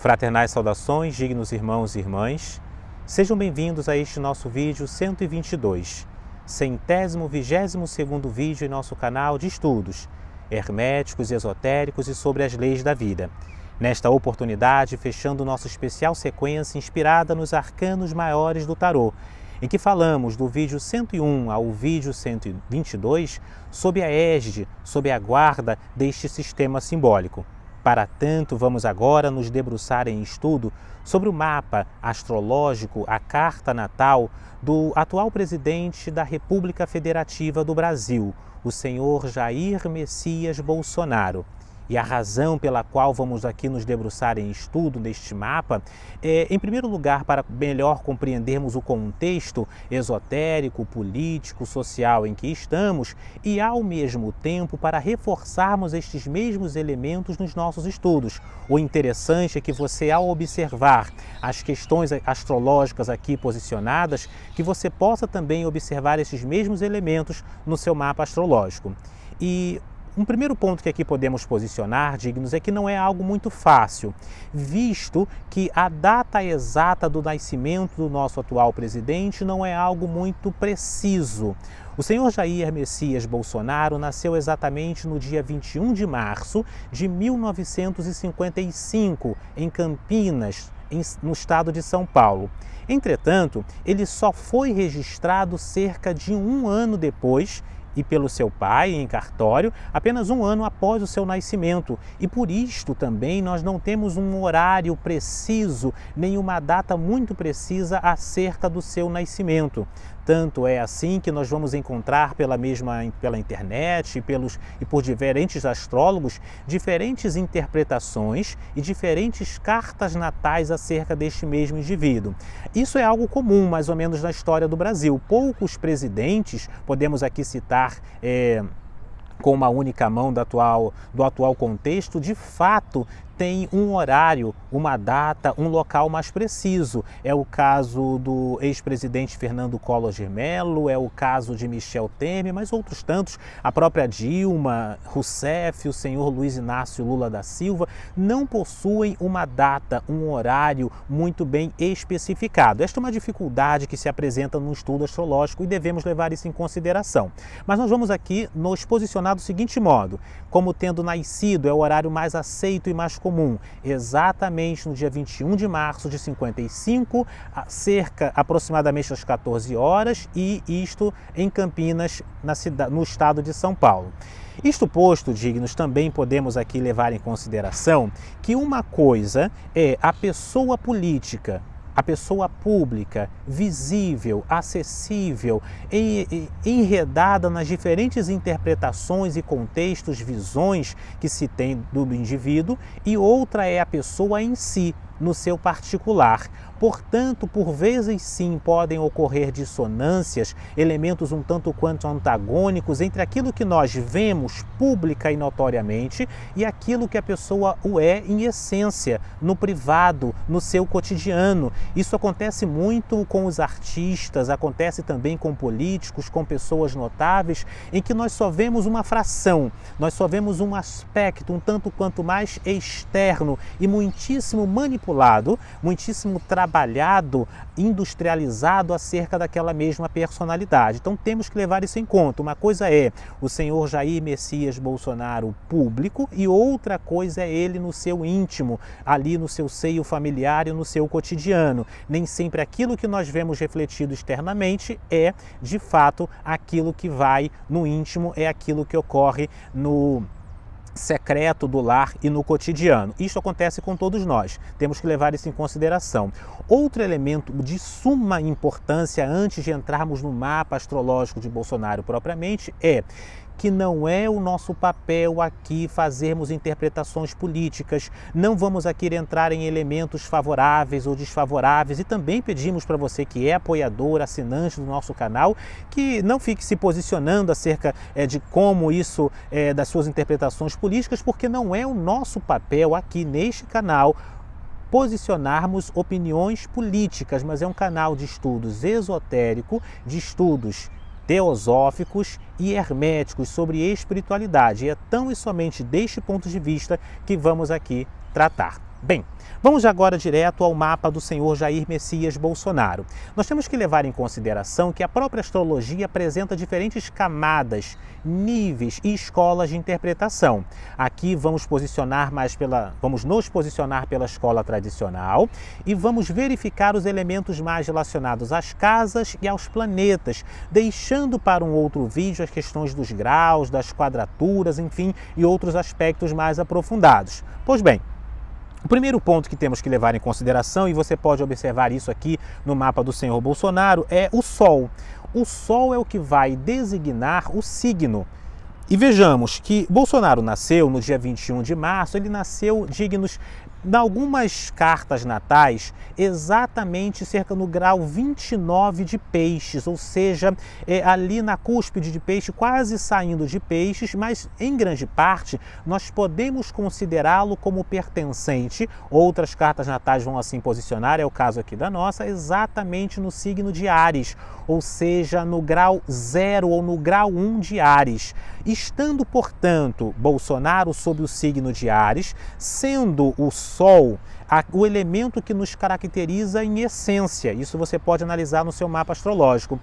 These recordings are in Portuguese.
Fraternais saudações, dignos irmãos e irmãs. Sejam bem-vindos a este nosso vídeo 122, 122º vídeo em nosso canal de estudos herméticos, esotéricos e sobre as leis da vida. Nesta oportunidade, fechando nossa especial sequência inspirada nos arcanos maiores do tarô, em que falamos do vídeo 101 ao vídeo 122 sob a égide, sob a guarda deste sistema simbólico. Para tanto, vamos agora nos debruçar em estudo sobre o mapa astrológico, a carta natal do atual presidente da República Federativa do Brasil, o senhor Jair Messias Bolsonaro. E a razão pela qual vamos aqui nos debruçar em estudo neste mapa é, em primeiro lugar, para melhor compreendermos o contexto esotérico, político, social em que estamos e, ao mesmo tempo, para reforçarmos estes mesmos elementos nos nossos estudos. O interessante é que você, ao observar as questões astrológicas aqui posicionadas, que você possa também observar esses mesmos elementos no seu mapa astrológico. E um primeiro ponto que aqui podemos posicionar, dignos, é que não é algo muito fácil, visto que a data exata do nascimento do nosso atual presidente não é algo muito preciso. O senhor Jair Messias Bolsonaro nasceu exatamente no dia 21 de março de 1955, em Campinas, no estado de São Paulo. Entretanto, ele só foi registrado cerca de um ano depois e pelo seu pai em cartório, apenas um ano após o seu nascimento. E por isto também nós não temos um horário preciso, nem uma data muito precisa acerca do seu nascimento. Tanto é assim que nós vamos encontrar pela internet e por diferentes astrólogos diferentes interpretações e diferentes cartas natais acerca deste mesmo indivíduo. Isso é algo comum, mais ou menos, na história do Brasil. Poucos presidentes, podemos aqui citar com uma única mão do atual contexto, de fato tem um horário, uma data, um local mais preciso. É o caso do ex-presidente Fernando Collor de Mello, é o caso de Michel Temer, mas outros tantos, a própria Dilma Rousseff, o senhor Luiz Inácio Lula da Silva, não possuem uma data, um horário muito bem especificado. Esta é uma dificuldade que se apresenta no estudo astrológico e devemos levar isso em consideração. Mas nós vamos aqui nos posicionar do seguinte modo: como tendo nascido é o horário mais aceito e mais comum, exatamente no dia 21 de março de 55, aproximadamente às 14 horas, e isto em Campinas, no estado de São Paulo. Isto posto, dignos, também podemos aqui levar em consideração que uma coisa é a pessoa política, a pessoa pública, visível, acessível, enredada nas diferentes interpretações e contextos, visões que se tem do indivíduo, e outra é a pessoa em si, no seu particular. Portanto, por vezes sim, podem ocorrer dissonâncias, elementos um tanto quanto antagônicos entre aquilo que nós vemos pública e notoriamente e aquilo que a pessoa o é em essência, no privado, no seu cotidiano. Isso acontece muito com os artistas, acontece também com políticos, com pessoas notáveis, em que nós só vemos uma fração, nós só vemos um aspecto um tanto quanto mais externo e muitíssimo manipulado, muitíssimo trabalhado, industrializado acerca daquela mesma personalidade. Então temos que levar isso em conta. Uma coisa é o senhor Jair Messias Bolsonaro público e outra coisa é ele no seu íntimo, ali no seu seio familiar e no seu cotidiano. Nem sempre aquilo que nós vemos refletido externamente é, de fato, aquilo que vai no íntimo, é aquilo que ocorre no secreto do lar e no cotidiano. Isso acontece com todos nós, temos que levar isso em consideração. Outro elemento de suma importância antes de entrarmos no mapa astrológico de Bolsonaro propriamente é que não é o nosso papel aqui fazermos interpretações políticas, não vamos aqui entrar em elementos favoráveis ou desfavoráveis, e também pedimos para você que é apoiador, assinante do nosso canal, que não fique se posicionando acerca de como isso, das suas interpretações políticas, porque não é o nosso papel aqui neste canal posicionarmos opiniões políticas, mas é um canal de estudos esotérico, de estudos teosóficos e herméticos sobre espiritualidade. E é tão e somente deste ponto de vista que vamos aqui tratar. Bem, vamos agora direto ao mapa do senhor Jair Messias Bolsonaro. Nós temos que levar em consideração que a própria astrologia apresenta diferentes camadas, níveis e escolas de interpretação. Aqui vamos nos posicionar pela escola tradicional e vamos verificar os elementos mais relacionados às casas e aos planetas, deixando para um outro vídeo as questões dos graus, das quadraturas, enfim, e outros aspectos mais aprofundados. Pois bem, o primeiro ponto que temos que levar em consideração, e você pode observar isso aqui no mapa do senhor Bolsonaro, é o Sol. O Sol é o que vai designar o signo. E vejamos que Bolsonaro nasceu no dia 21 de março, ele nasceu dignos em algumas cartas natais, exatamente cerca no grau 29 de peixes, ou seja, ali na cúspide de peixe, quase saindo de peixes, mas em grande parte nós podemos considerá-lo como pertencente, outras cartas natais vão assim posicionar, é o caso aqui da nossa, exatamente no signo de Áries, ou seja, no grau 0 ou no grau 1 de Áries. Estando, portanto, Bolsonaro sob o signo de Áries, sendo o Sol o elemento que nos caracteriza em essência, isso você pode analisar no seu mapa astrológico.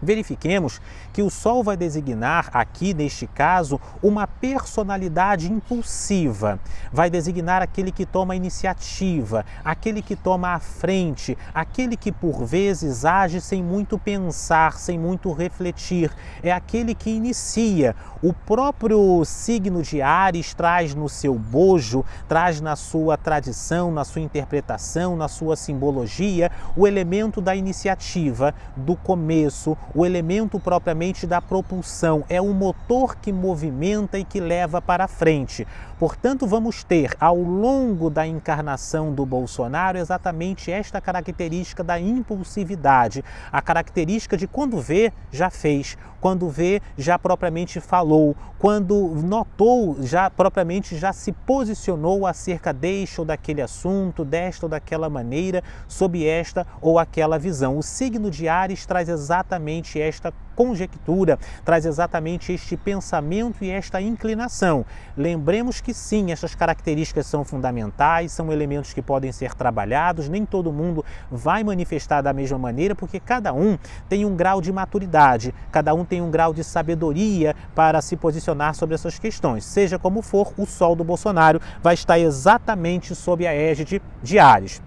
Verifiquemos que o Sol vai designar aqui, neste caso, uma personalidade impulsiva. Vai designar aquele que toma a iniciativa, aquele que toma a frente, aquele que por vezes age sem muito pensar, sem muito refletir. É aquele que inicia. O próprio signo de Áries traz no seu bojo, traz na sua tradição, na sua interpretação, na sua simbologia, o elemento da iniciativa, do começo, o elemento propriamente da propulsão, é o motor que movimenta e que leva para frente. Portanto, vamos ter ao longo da encarnação do Bolsonaro exatamente esta característica da impulsividade, a característica de quando vê, já fez, quando vê, já propriamente falou, quando notou, já propriamente já se posicionou acerca deste ou daquele assunto, desta ou daquela maneira, sob esta ou aquela visão. O signo de Áries traz exatamente esta conjectura, traz exatamente este pensamento e esta inclinação. Lembremos que sim, essas características são fundamentais, são elementos que podem ser trabalhados, nem todo mundo vai manifestar da mesma maneira, porque cada um tem um grau de maturidade, cada um tem um grau de sabedoria para se posicionar sobre essas questões. Seja como for, o Sol do Bolsonaro vai estar exatamente sob a égide de Áries.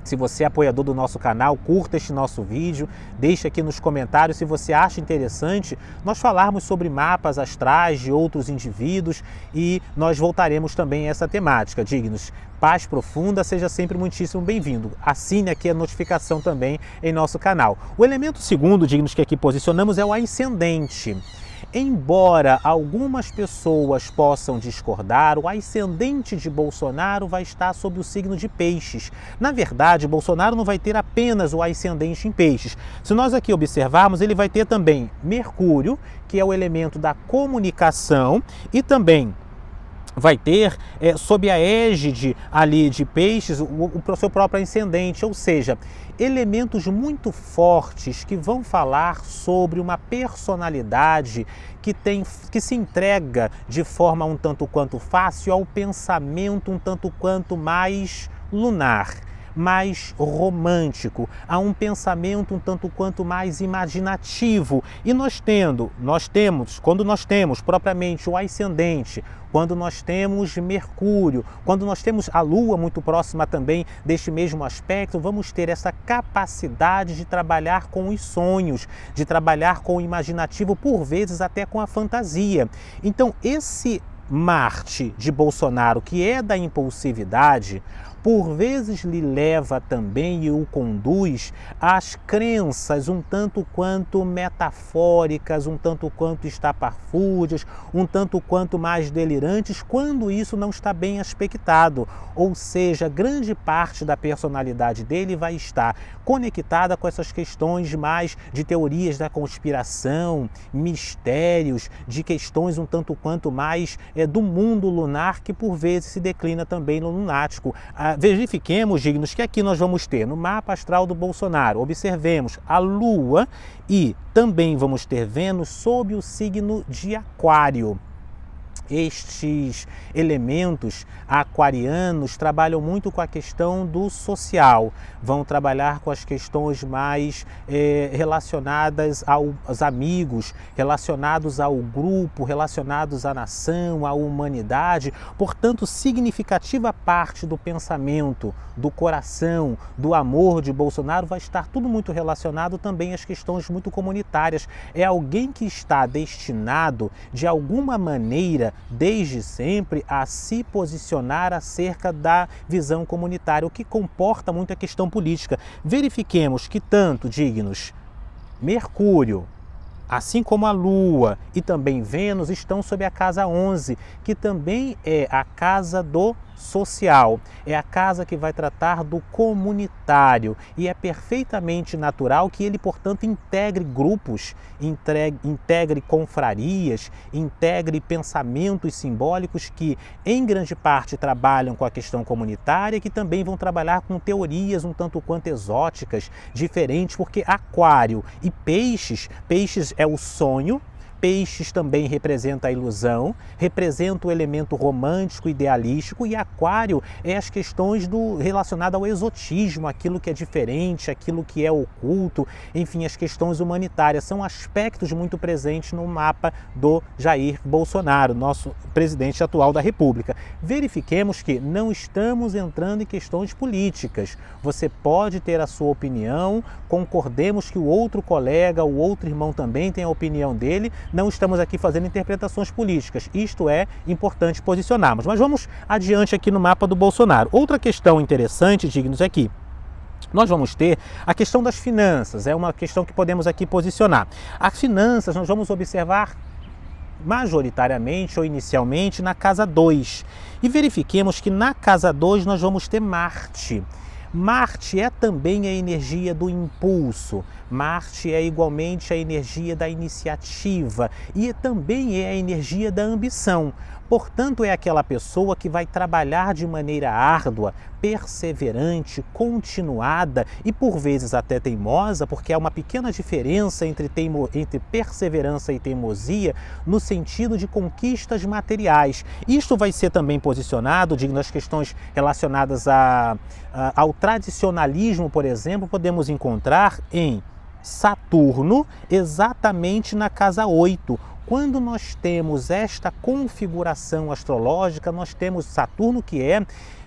Se você é apoiador do nosso canal, curta este nosso vídeo, deixe aqui nos comentários se você acha interessante nós falarmos sobre mapas astrais de outros indivíduos e nós voltaremos também a essa temática. Dignos, paz profunda, seja sempre muitíssimo bem-vindo. Assine aqui a notificação também em nosso canal. O elemento segundo, dignos, que aqui posicionamos é o ascendente. Embora algumas pessoas possam discordar, o ascendente de Bolsonaro vai estar sob o signo de Peixes. Na verdade, Bolsonaro não vai ter apenas o ascendente em Peixes. Se nós aqui observarmos, ele vai ter também Mercúrio, que é o elemento da comunicação, e também vai ter, sob a égide ali de Peixes, o seu próprio ascendente, ou seja, elementos muito fortes que vão falar sobre uma personalidade que se entrega de forma um tanto quanto fácil ao pensamento um tanto quanto mais lunar, mais romântico, a um pensamento um tanto quanto mais imaginativo. E quando nós temos propriamente o ascendente, quando nós temos Mercúrio, quando nós temos a Lua muito próxima também deste mesmo aspecto, vamos ter essa capacidade de trabalhar com os sonhos, de trabalhar com o imaginativo, por vezes até com a fantasia. Então, esse Marte de Bolsonaro, que é da impulsividade, por vezes lhe leva também e o conduz às crenças um tanto quanto metafóricas, um tanto quanto estapafúrdias, um tanto quanto mais delirantes, quando isso não está bem aspectado. Ou seja, grande parte da personalidade dele vai estar conectada com essas questões mais de teorias da conspiração, mistérios, de questões um tanto quanto mais do mundo lunar, que por vezes se declina também no lunático. Verifiquemos, dignos, que aqui nós vamos ter no mapa astral do Bolsonaro, observemos a Lua e também vamos ter Vênus sob o signo de Aquário. Estes elementos aquarianos trabalham muito com a questão do social, vão trabalhar com as questões mais relacionadas aos amigos, relacionados ao grupo, relacionados à nação, à humanidade. Portanto, significativa parte do pensamento, do coração, do amor de Bolsonaro vai estar tudo muito relacionado também às questões muito comunitárias. É alguém que está destinado, de alguma maneira, desde sempre, a se posicionar acerca da visão comunitária, o que comporta muito a questão política. Verifiquemos que tanto, dignos, Mercúrio, assim como a Lua e também Vênus estão sob a casa 11, que também é a casa do social, é a casa que vai tratar do comunitário e é perfeitamente natural que ele, portanto, integre grupos, integre confrarias, integre pensamentos simbólicos que, em grande parte, trabalham com a questão comunitária e que também vão trabalhar com teorias um tanto quanto exóticas, diferentes, porque Aquário e Peixes é o sonho, Peixes também representa a ilusão, representa o elemento romântico, idealístico, e Aquário é as questões relacionadas ao exotismo, aquilo que é diferente, aquilo que é oculto, enfim, as questões humanitárias. São aspectos muito presentes no mapa do Jair Bolsonaro, nosso presidente atual da República. Verifiquemos que não estamos entrando em questões políticas. Você pode ter a sua opinião, concordemos que o outro colega, o outro irmão também tem a opinião dele. Não estamos aqui fazendo interpretações políticas, isto é importante posicionarmos. Mas vamos adiante aqui no mapa do Bolsonaro. Outra questão interessante, dignos, é que nós vamos ter a questão das finanças, é uma questão que podemos aqui posicionar. As finanças nós vamos observar majoritariamente ou inicialmente na casa 2. E verifiquemos que na casa 2 nós vamos ter Marte. Marte é também a energia do impulso, Marte é igualmente a energia da iniciativa e também é a energia da ambição. Portanto, é aquela pessoa que vai trabalhar de maneira árdua, perseverante, continuada e por vezes até teimosa, porque há uma pequena diferença entre perseverança e teimosia no sentido de conquistas materiais. Isto vai ser também posicionado, digo, nas questões relacionadas ao tradicionalismo, por exemplo, podemos encontrar em Saturno exatamente na casa 8. Quando nós temos esta configuração astrológica, nós temos Saturno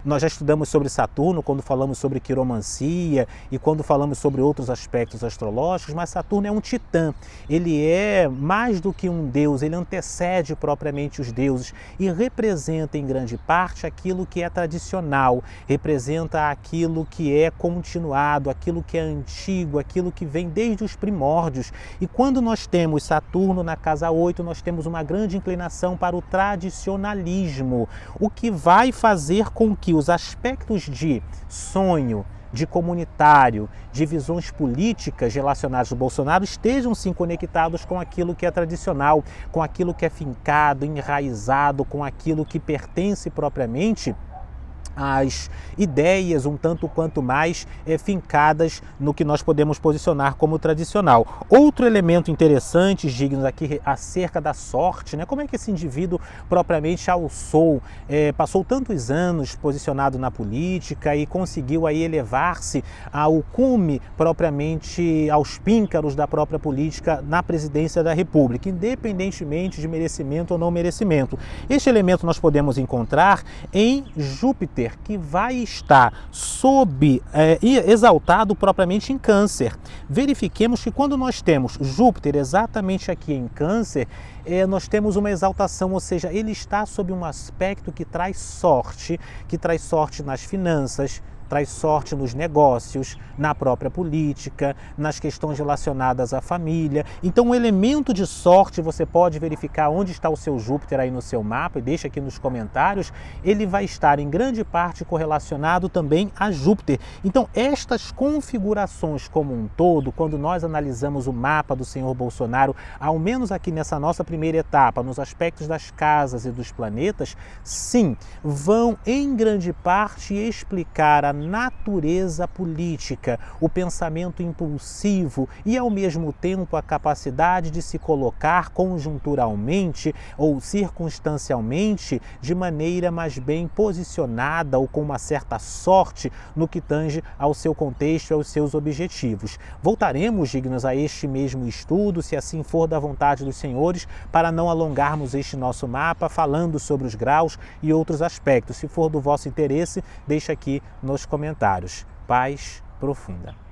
nós já estudamos sobre Saturno quando falamos sobre quiromancia e quando falamos sobre outros aspectos astrológicos, mas Saturno é um titã, ele é mais do que um deus, ele antecede propriamente os deuses e representa em grande parte aquilo que é tradicional, representa aquilo que é continuado, aquilo que é antigo, aquilo que vem desde os primórdios. E quando nós temos Saturno na casa 8, nós temos uma grande inclinação para o tradicionalismo, o que vai fazer com que os aspectos de sonho, de comunitário, de visões políticas relacionadas ao Bolsonaro estejam sim conectados com aquilo que é tradicional, com aquilo que é fincado, enraizado, com aquilo que pertence propriamente às ideias um tanto quanto mais fincadas no que nós podemos posicionar como tradicional. Outro elemento interessante, digno aqui, acerca da sorte, né? Como é que esse indivíduo propriamente alçou, passou tantos anos posicionado na política e conseguiu aí elevar-se ao cume propriamente, aos píncaros da própria política na presidência da República, independentemente de merecimento ou não merecimento. Este elemento nós podemos encontrar em Júpiter, que vai estar exaltado propriamente em Câncer. Verifiquemos que quando nós temos Júpiter exatamente aqui em Câncer, nós temos uma exaltação, ou seja, ele está sob um aspecto que traz sorte nas finanças, traz sorte nos negócios, na própria política, nas questões relacionadas à família. Então, o elemento de sorte, você pode verificar onde está o seu Júpiter aí no seu mapa e deixa aqui nos comentários, ele vai estar em grande parte correlacionado também a Júpiter. Então, estas configurações como um todo, quando nós analisamos o mapa do senhor Bolsonaro, ao menos aqui nessa nossa primeira etapa, nos aspectos das casas e dos planetas, sim, vão em grande parte explicar a natureza política, o pensamento impulsivo e, ao mesmo tempo, a capacidade de se colocar conjunturalmente ou circunstancialmente de maneira mais bem posicionada ou com uma certa sorte no que tange ao seu contexto e aos seus objetivos. Voltaremos, dignos, a este mesmo estudo, se assim for da vontade dos senhores, para não alongarmos este nosso mapa falando sobre os graus e outros aspectos. Se for do vosso interesse, deixa aqui nos comentários. Paz profunda.